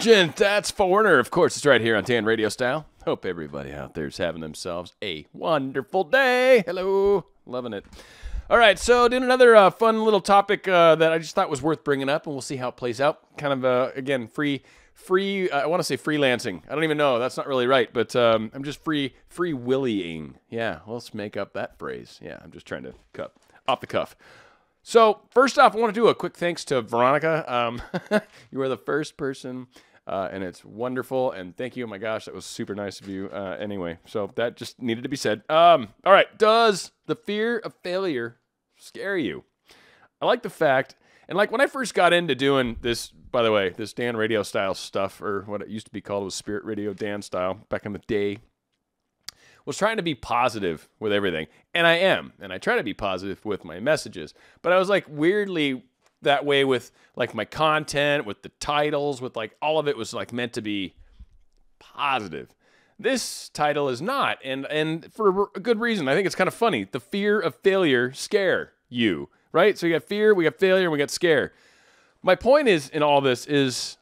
Emergent, that's Foreigner. Of course, it's right here on Dan RadioStyle. Hope everybody out there is having themselves a wonderful day. Hello. Loving it. All right, so doing another fun little topic that I just thought was worth bringing up, and we'll see how it plays out. Kind of, again, free, I want to say freelancing. I don't even know. That's not really right, but I'm just free willying. Yeah, let's make up that phrase. Yeah, I'm just trying to cut off the cuff. So first off, I want to do a quick thanks to Veronica. You are the first person, and it's wonderful, and thank you. Oh my gosh, that was super nice of you. Anyway, so that just needed to be said. All right, does the fear of failure scare you? I like the fact, and like when I first got into doing this, by the way, this Dan Radio style stuff, or what it used to be called was Spirit Radio Dan style back in the day, was trying to be positive with everything. And I am. And I try to be positive with my messages. But I was like weirdly that way with like my content, with the titles, with like all of it was like meant to be positive. This title is not. And for a good reason. I think it's kind of funny. The fear of failure scare you, right? So you got fear, we got failure, and we got scare. My point is in all this is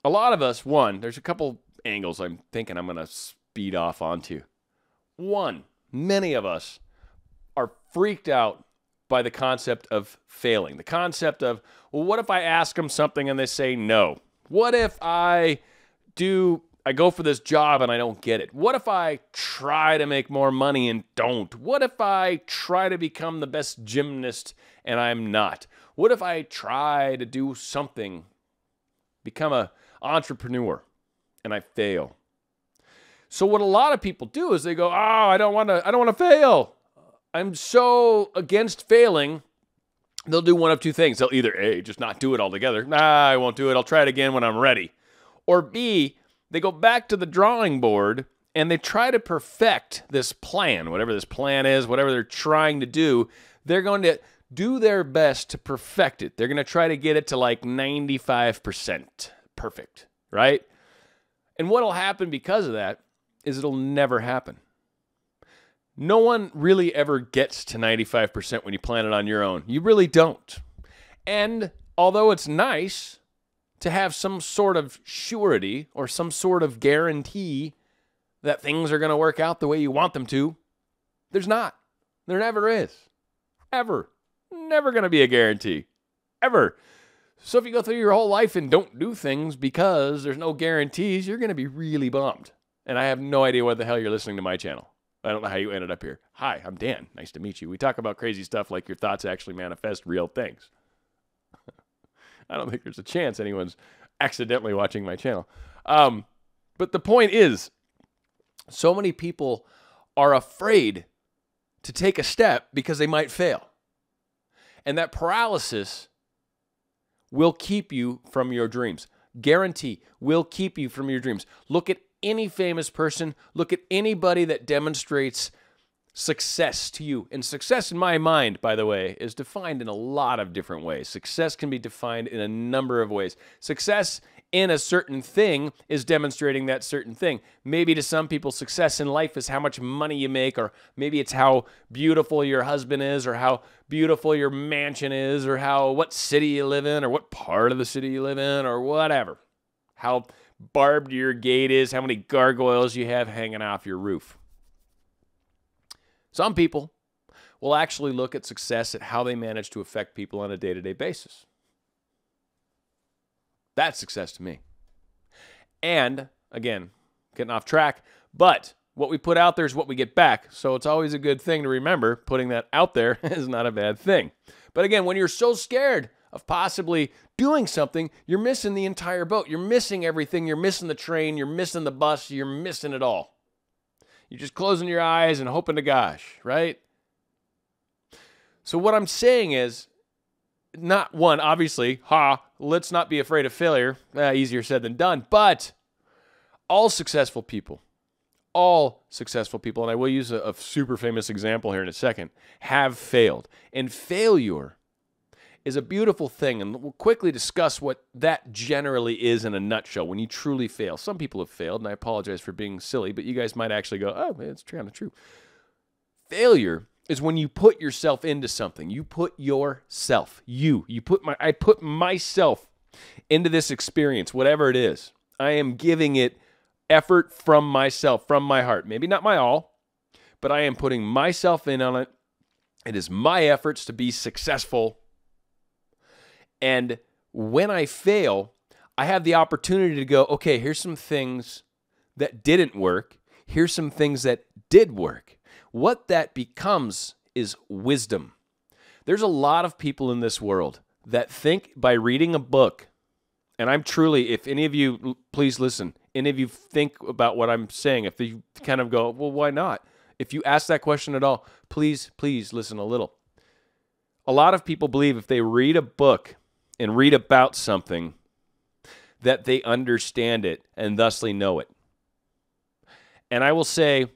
a lot of us, one, there's a couple angles I'm thinking I'm going to speed off onto. One, many of us are freaked out by the concept of failing. The concept of, well, what if I ask them something and they say no? What if I go for this job and I don't get it? What if I try to make more money and don't? What if I try to become the best gymnast and I'm not? What if I try to do something, become an entrepreneur, and I fail? So what a lot of people do is they go, oh, I don't want to fail. I'm so against failing. They'll do one of two things. They'll either A, just not do it altogether. Nah, I won't do it. I'll try it again when I'm ready. Or B, they go back to the drawing board and they try to perfect this plan, whatever this plan is, whatever they're trying to do. They're going to do their best to perfect it. They're going to try to get it to like 95% perfect, right? And what'll happen because of that is it'll never happen. No one really ever gets to 95% when you plan it on your own. You really don't. And although it's nice to have some sort of surety or some sort of guarantee that things are going to work out the way you want them to, there's not. There never is. Ever. Never going to be a guarantee. Ever. So if you go through your whole life and don't do things because there's no guarantees, you're going to be really bummed. And I have no idea what the hell you're listening to my channel. I don't know how you ended up here. Hi, I'm Dan. Nice to meet you. We talk about crazy stuff like your thoughts actually manifest real things. I don't think there's a chance anyone's accidentally watching my channel. But the point is, so many people are afraid to take a step because they might fail. And that paralysis will keep you from your dreams. Guarantee will keep you from your dreams. Look at any famous person, look at anybody that demonstrates success to you. And success in my mind, by the way, is defined in a lot of different ways. Success can be defined in a number of ways. Success in a certain thing is demonstrating that certain thing. Maybe to some people, success in life is how much money you make, or maybe it's how beautiful your husband is, or how beautiful your mansion is, or what city you live in, or what part of the city you live in, or whatever. How barbed your gate is, how many gargoyles you have hanging off your roof. Some people will actually look at success at how they manage to affect people on a day-to-day basis. That's success to me. And, again, getting off track, but what we put out there is what we get back. So it's always a good thing to remember. Putting that out there is not a bad thing. But again, when you're so scared of possibly doing something, you're missing the entire boat. You're missing everything. You're missing the train. You're missing the bus. You're missing it all. You're just closing your eyes and hoping to gosh, right? So what I'm saying is, not one, obviously, let's not be afraid of failure. Easier said than done. But all successful people, and I will use a super famous example here in a second, have failed. And failure is a beautiful thing, and we'll quickly discuss what that generally is in a nutshell when you truly fail. Some people have failed, and I apologize for being silly, but you guys might actually go, oh, man, it's kind of true. Failure is when you put yourself into something. You put yourself, I put myself into this experience, whatever it is. I am giving it effort from myself, from my heart. Maybe not my all, but I am putting myself in on it. It is my efforts to be successful. And when I fail, I have the opportunity to go, okay, here's some things that didn't work. Here's some things that did work. What that becomes is wisdom. There's a lot of people in this world that think by reading a book, and I'm truly, if any of you, please listen, any of you think about what I'm saying, if you kind of go, well, why not? If you ask that question at all, please listen a little. A lot of people believe if they read a book and read about something, that they understand it and thusly know it. And I will say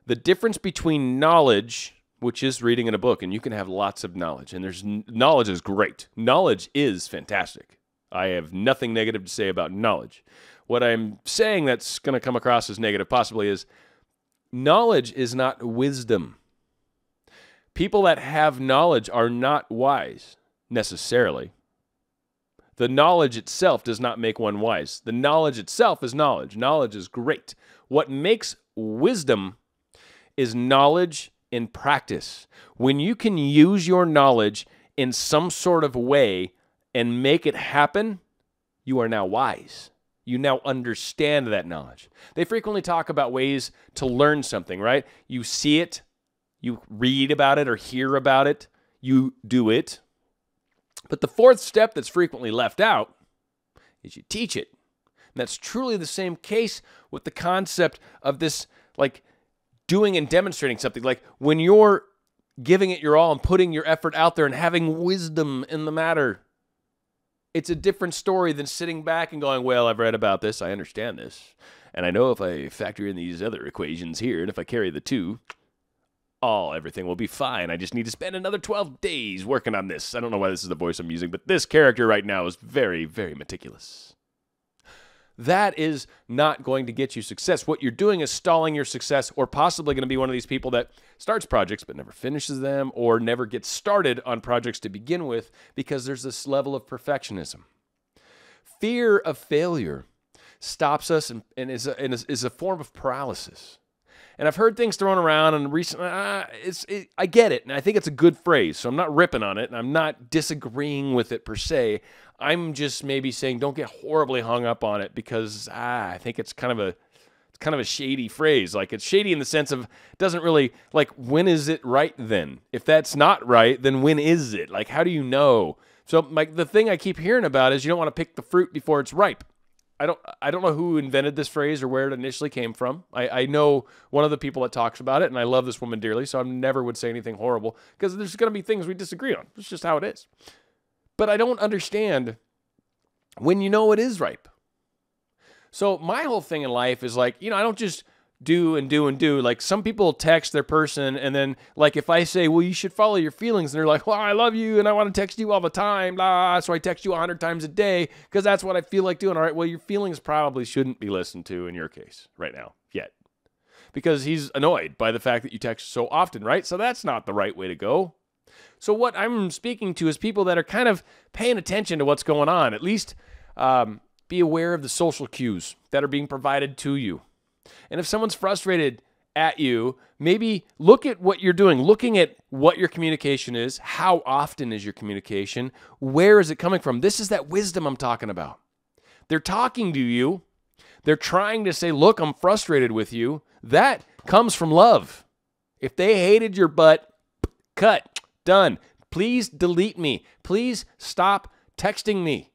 the difference between knowledge, which is reading in a book, and you can have lots of knowledge, and knowledge is great. Knowledge is fantastic. I have nothing negative to say about knowledge. What I'm saying that's going to come across as negative possibly is knowledge is not wisdom. People that have knowledge are not wise necessarily. The knowledge itself does not make one wise. The knowledge itself is knowledge. Knowledge is great. What makes wisdom is knowledge in practice. When you can use your knowledge in some sort of way and make it happen, you are now wise. You now understand that knowledge. They frequently talk about ways to learn something, right? You see it, you read about it or hear about it, you do it. But the fourth step that's frequently left out is you teach it. And that's truly the same case with the concept of this, like, doing and demonstrating something. Like, when you're giving it your all and putting your effort out there and having wisdom in the matter, it's a different story than sitting back and going, well, I've read about this, I understand this, and I know if I factor in these other equations here, and if I carry the two, everything will be fine. I just need to spend another 12 days working on this. I don't know why this is the voice I'm using, but this character right now is very, very meticulous. That is not going to get you success. What you're doing is stalling your success, or possibly going to be one of these people that starts projects but never finishes them, or never gets started on projects to begin with because there's this level of perfectionism. Fear of failure stops us and is a form of paralysis. And I've heard things thrown around, and recently, I get it, and I think it's a good phrase, so I'm not ripping on it, and I'm not disagreeing with it per se. I'm just maybe saying don't get horribly hung up on it, because I think it's kind of a shady phrase. Like, it's shady in the sense of it doesn't really, like, when is it right then? If that's not right, then when is it? Like, how do you know? So, like, the thing I keep hearing about is you don't want to pick the fruit before it's ripe. I don't know who invented this phrase or where it initially came from. I know one of the people that talks about it, and I love this woman dearly, so I never would say anything horrible, because there's going to be things we disagree on. It's just how it is. But I don't understand when you know it is ripe. So my whole thing in life is like, I don't just do and do and do. Like, some people text their person, and then, like, if I say, well, you should follow your feelings, and they're like, well, I love you and I want to text you all the time, blah, so I text you 100 times a day because that's what I feel like doing. All right, well, your feelings probably shouldn't be listened to in your case right now yet, because he's annoyed by the fact that you text so often, right? So that's not the right way to go. So what I'm speaking to is people that are kind of paying attention to what's going on. At least be aware of the social cues that are being provided to you. And if someone's frustrated at you, maybe look at what you're doing, looking at what your communication is, how often is your communication, where is it coming from? This is that wisdom I'm talking about. They're talking to you. They're trying to say, look, I'm frustrated with you. That comes from love. If they hated your butt, cut, done. Please delete me. Please stop texting me.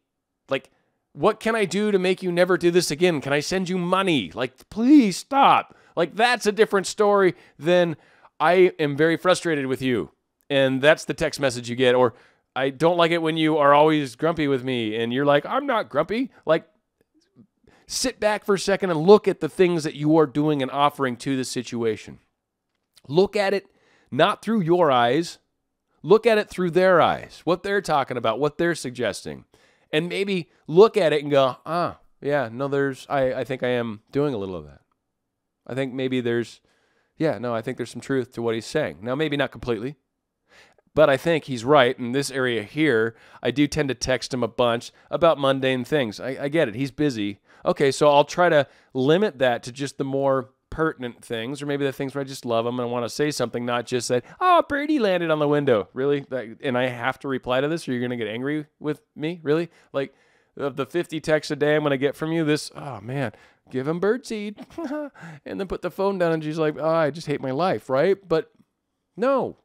Like, what can I do to make you never do this again? Can I send you money? Like, please stop. Like, that's a different story than I am very frustrated with you. And that's the text message you get. Or I don't like it when you are always grumpy with me. And you're like, I'm not grumpy. Like, sit back for a second and look at the things that you are doing and offering to the situation. Look at it not through your eyes. Look at it through their eyes. What they're talking about, what they're suggesting. And maybe look at it and go, yeah, no, I think I am doing a little of that. I think maybe I think there's some truth to what he's saying. Now, maybe not completely, But I think he's right. In this area here, I do tend to text him a bunch about mundane things. I get it. He's busy. Okay, so I'll try to limit that to just the more pertinent things, or maybe the things where I just love him and I want to say something, not just that, oh, a birdie landed on the window. Really? And I have to reply to this, or you're going to get angry with me? Really? Like, of the 50 texts a day I'm going to get from you, this, oh, man, give him birdseed. And then put the phone down, and she's like, oh, I just hate my life, right? But no,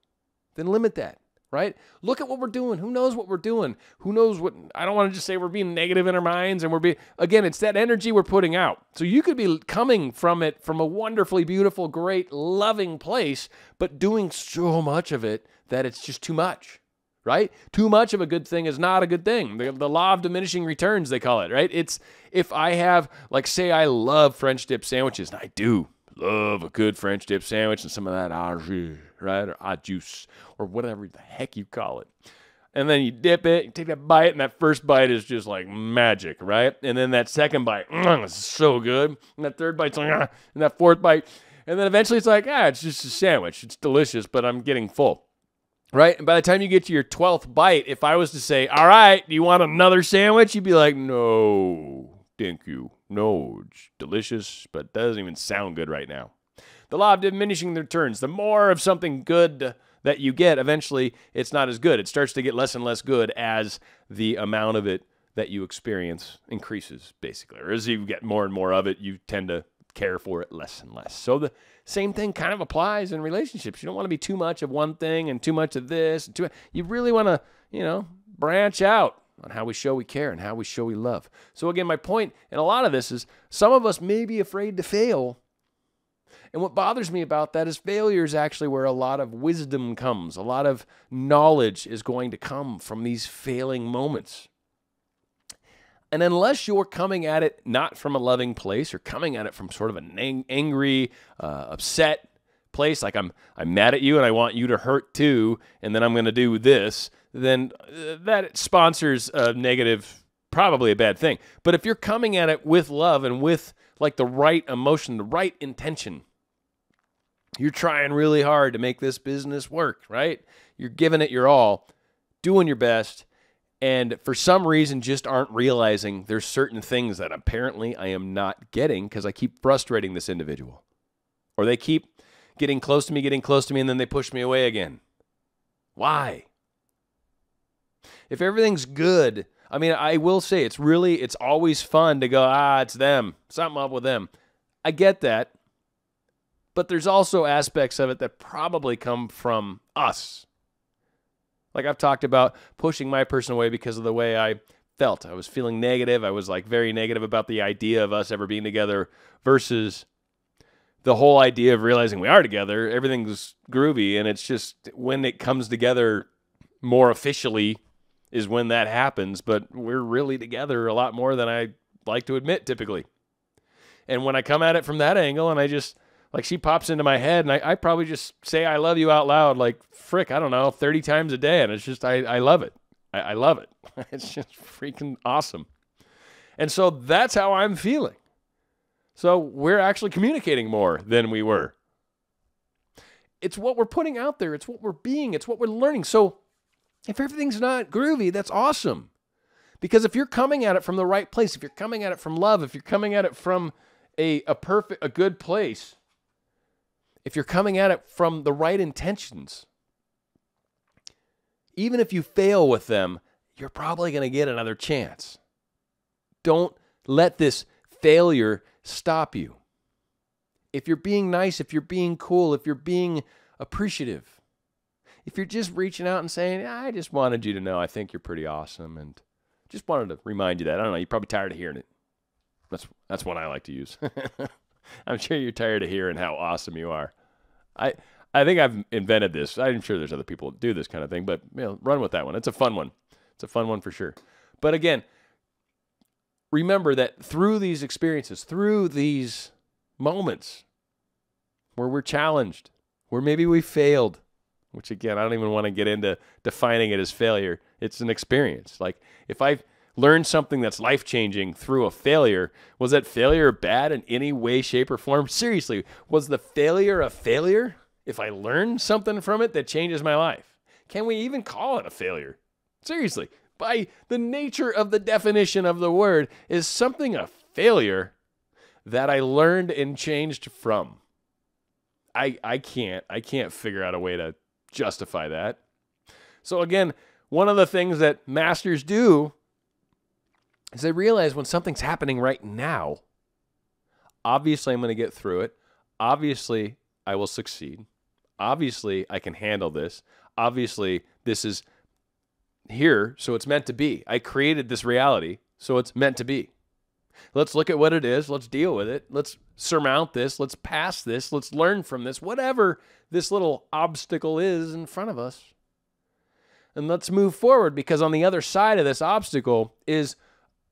then limit that. Right? Look at what we're doing. Who knows what we're doing? Who knows what? I don't want to just say we're being negative in our minds, and again, it's that energy we're putting out. So you could be coming from it from a wonderfully beautiful, great, loving place, but doing so much of it that it's just too much. Right? Too much of a good thing is not a good thing. The law of diminishing returns, they call it, right? It's if I have, like, say I love French dip sandwiches, and I do love a good French dip sandwich and some of that au right, or au juice, or whatever the heck you call it. And then you dip it, you take that bite, and that first bite is just like magic, right? And then that second bite, it's so good. And that third bite's like, and that fourth bite. And then eventually it's like, it's just a sandwich. It's delicious, but I'm getting full, right? And by the time you get to your 12th bite, if I was to say, all right, do you want another sandwich? You'd be like, no, thank you. No, it's delicious, but it doesn't even sound good right now. The law of diminishing returns. The more of something good that you get, eventually it's not as good. It starts to get less and less good as the amount of it that you experience increases, basically. Or as you get more and more of it, you tend to care for it less and less. So the same thing kind of applies in relationships. You don't want to be too much of one thing and too much of this. You really want to, branch out on how we show we care and how we show we love. So again, my point in a lot of this is some of us may be afraid to fail. And what bothers me about that is failure is actually where a lot of wisdom comes. A lot of knowledge is going to come from these failing moments. And unless you're coming at it not from a loving place or coming at it from sort of an angry, upset place, like I'm mad at you and I want you to hurt too, and then I'm going to do this, then that sponsors a negative, probably a bad thing. But if you're coming at it with love and with like the right emotion, the right intention, you're trying really hard to make this business work, right? You're giving it your all, doing your best, and for some reason just aren't realizing there's certain things that apparently I am not getting because I keep frustrating this individual. Or they keep getting close to me, and then they push me away again. Why? If everything's good, I mean, I will say it's always fun to go, it's them, something up with them. I get that. But there's also aspects of it that probably come from us. Like I've talked about pushing my person away because of the way I felt. I was feeling negative. I was like very negative about the idea of us ever being together versus the whole idea of realizing we are together. Everything's groovy, and it's just when it comes together more officially is when that happens. But we're really together a lot more than I like to admit typically. And when I come at it from that angle and I just, like she pops into my head and I probably just say I love you out loud like, frick, I don't know, 30 times a day. And it's just, I love it. I love it. It's just freaking awesome. And so that's how I'm feeling. So we're actually communicating more than we were. It's what we're putting out there. It's what we're being. It's what we're learning. So if everything's not groovy, that's awesome. Because if you're coming at it from the right place, if you're coming at it from love, if you're coming at it from a good place, if you're coming at it from the right intentions, even if you fail with them, you're probably going to get another chance. Don't let this failure stop you. If you're being nice, if you're being cool, if you're being appreciative, if you're just reaching out and saying, I just wanted you to know I think you're pretty awesome and just wanted to remind you that. I don't know, you're probably tired of hearing it. That's one I like to use. I'm sure you're tired of hearing how awesome you are. I think I've invented this. I'm sure there's other people that do this kind of thing, but run with that one. It's a fun one. It's a fun one for sure. But again, remember that through these experiences, through these moments where we're challenged, where maybe we failed, which again, I don't even want to get into defining it as failure. It's an experience. Like if I've learned something that's life-changing through a failure, was that failure bad in any way, shape, or form? Seriously, was the failure a failure if I learned something from it that changes my life? Can we even call it a failure? Seriously, by the nature of the definition of the word, is something a failure that I learned and changed from? I can't figure out a way to justify that. So again, one of the things that masters do is they realize when something's happening right now, obviously I'm going to get through it. Obviously I will succeed. Obviously I can handle this. Obviously this is here, so it's meant to be. I created this reality, so it's meant to be. Let's look at what it is. Let's deal with it. Let's surmount this. Let's pass this. Let's learn from this, whatever this little obstacle is in front of us. And let's move forward, because on the other side of this obstacle is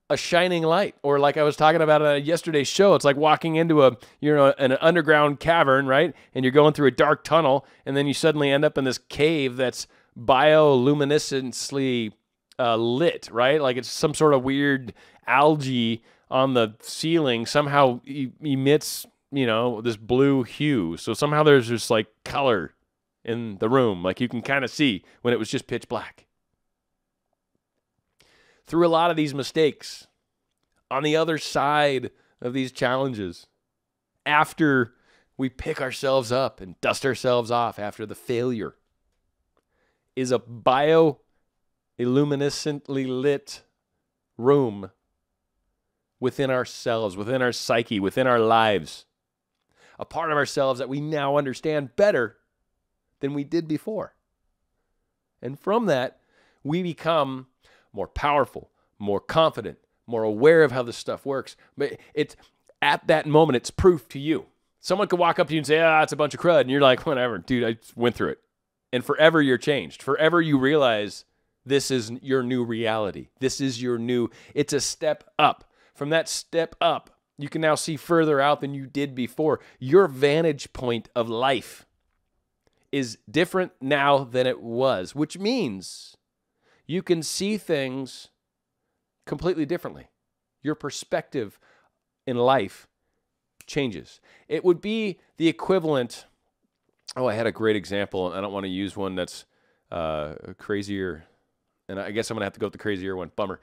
a shining light. Or like I was talking about on yesterday's show, it's like walking into an underground cavern, right? And you're going through a dark tunnel, and then you suddenly end up in this cave that's bioluminescently lit, right? Like it's some sort of weird algae on the ceiling somehow emits, this blue hue. So somehow there's just like color in the room, like you can kind of see when it was just pitch black. Through a lot of these mistakes, on the other side of these challenges, after we pick ourselves up and dust ourselves off after the failure, is a bioluminescently lit room within ourselves, within our psyche, within our lives. A part of ourselves that we now understand better than we did before. And from that, we become more powerful, more confident, more aware of how this stuff works. But it's at that moment, it's proof to you. Someone could walk up to you and say, it's a bunch of crud. And you're like, whatever, dude, I went through it. And forever you're changed. Forever you realize this is your new reality. This is your new, it's a step up. From that step up, you can now see further out than you did before. Your vantage point of life is different now than it was, which means you can see things completely differently. Your perspective in life changes. It would be the equivalent. I had a great example. I don't want to use one that's crazier, and I guess I'm going to have to go with the crazier one. Bummer.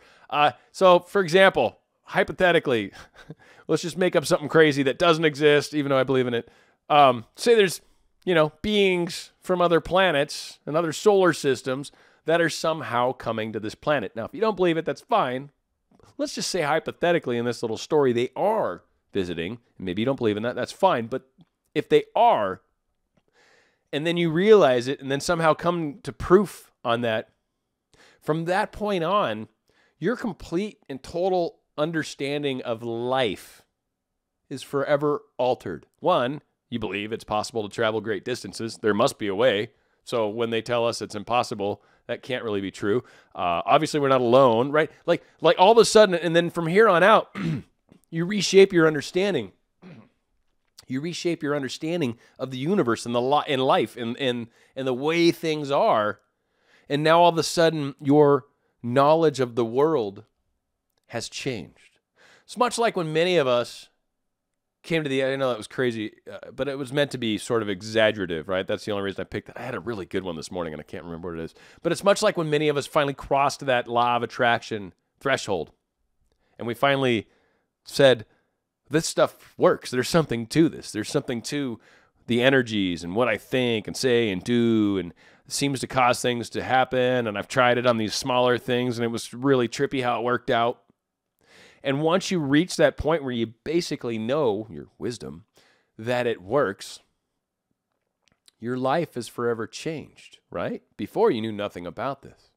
So, for example, hypothetically, let's just make up something crazy that doesn't exist, even though I believe in it. Say there's, beings from other planets and other solar systems that are somehow coming to this planet. Now, if you don't believe it, that's fine. Let's just say hypothetically in this little story, they are visiting. Maybe you don't believe in that. That's fine. But if they are, and then you realize it and then somehow come to proof on that, from that point on, your complete and total understanding of life is forever altered. One, you believe it's possible to travel great distances. There must be a way. So when they tell us it's impossible, that can't really be true. Obviously, we're not alone, right? Like all of a sudden, and then from here on out, you reshape your understanding. You reshape your understanding of the universe and in life and the way things are. And now all of a sudden, your knowledge of the world has changed. It's much like when many of us came to I know that was crazy, but it was meant to be sort of exaggerative, right? That's the only reason I picked it. I had a really good one this morning, and I can't remember what it is. But it's much like when many of us finally crossed that law of attraction threshold, and we finally said, this stuff works. There's something to this. There's something to the energies and what I think and say and do, and it seems to cause things to happen, and I've tried it on these smaller things, and it was really trippy how it worked out. And once you reach that point where you basically know, your wisdom, that it works, your life is forever changed, right? Before you knew nothing about this.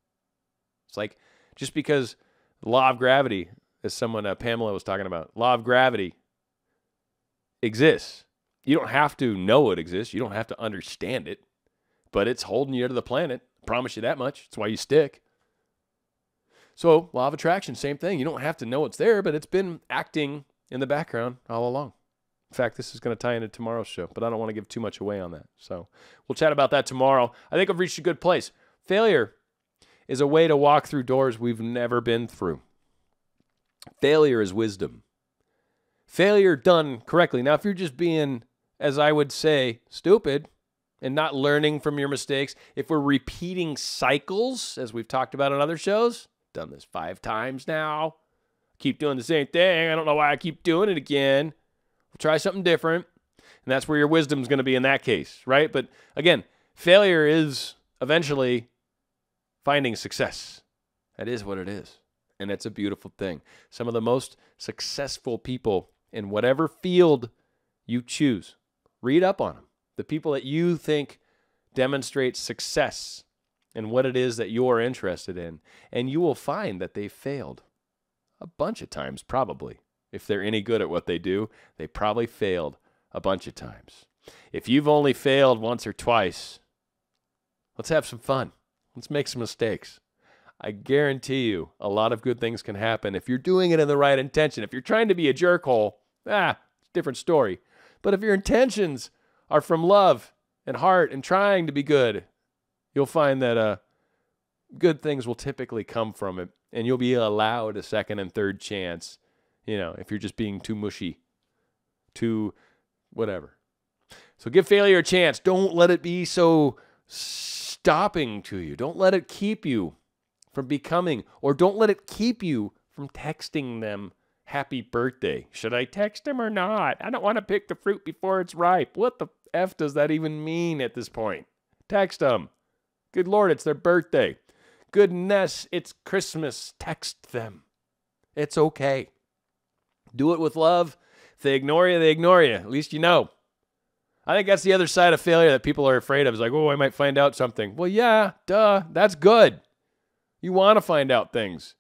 It's like, just because the law of gravity, as someone, Pamela was talking about, law of gravity exists. You don't have to know it exists. You don't have to understand it, but it's holding you to the planet. I promise you that much. That's why you stick. So, law of attraction, same thing. You don't have to know it's there, but it's been acting in the background all along. In fact, this is going to tie into tomorrow's show, but I don't want to give too much away on that. So, we'll chat about that tomorrow. I think I've reached a good place. Failure is a way to walk through doors we've never been through. Failure is wisdom. Failure done correctly. Now, if you're just being, as I would say, stupid, and not learning from your mistakes, if we're repeating cycles, as we've talked about on other shows, done this 5 times now, keep doing the same thing, I don't know why I keep doing it again, we'll try something different, and that's where your wisdom's going to be in that case, right? But again, failure is eventually finding success. That is what it is, and it's a beautiful thing. Some of the most successful people in whatever field you choose, read up on them. The people that you think demonstrate success in what it is that you're interested in, and you will find that they failed a bunch of times, probably. If they're any good at what they do, they probably failed a bunch of times. If you've only failed once or twice, let's have some fun. Let's make some mistakes. I guarantee you a lot of good things can happen if you're doing it in the right intention. If you're trying to be a jerkhole, different story. But if your intentions are from love and heart and trying to be good, you'll find that good things will typically come from it, and you'll be allowed a second and third chance, if you're just being too mushy, too whatever. So give failure a chance. Don't let it be so stopping to you. Don't let it keep you from becoming, or don't let it keep you from texting them happy birthday. Should I text them or not? I don't want to pick the fruit before it's ripe. What the F does that even mean at this point? Text them. Good Lord, it's their birthday. Goodness, it's Christmas. Text them. It's okay. Do it with love. If they ignore you, they ignore you. At least you know. I think that's the other side of failure that people are afraid of. Is like, I might find out something. Well, yeah, duh. That's good. You want to find out things.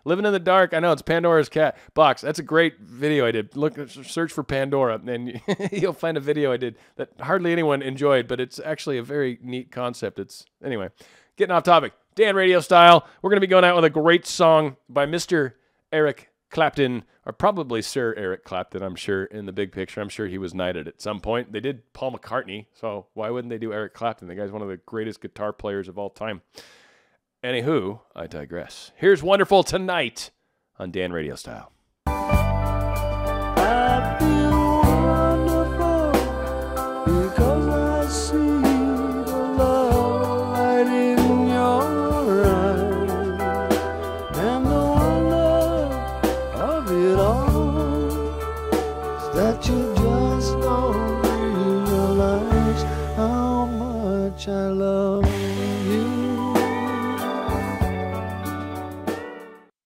Living in the Dark, I know it's Pandora's Cat Box. That's a great video I did. Search for Pandora, and you'll find a video I did that hardly anyone enjoyed, but it's actually a very neat concept. Anyway, getting off topic. Dan RadioStyle. We're going to be going out with a great song by Mr. Eric Clapton, or probably Sir Eric Clapton, I'm sure, in the big picture. I'm sure he was knighted at some point. They did Paul McCartney, so why wouldn't they do Eric Clapton? The guy's one of the greatest guitar players of all time. Anywho, I digress. Here's Wonderful Tonight on Dan RadioStyle. I feel wonderful because I see the love light in your eyes, and the wonder of it all is that you just don't realize how much I love.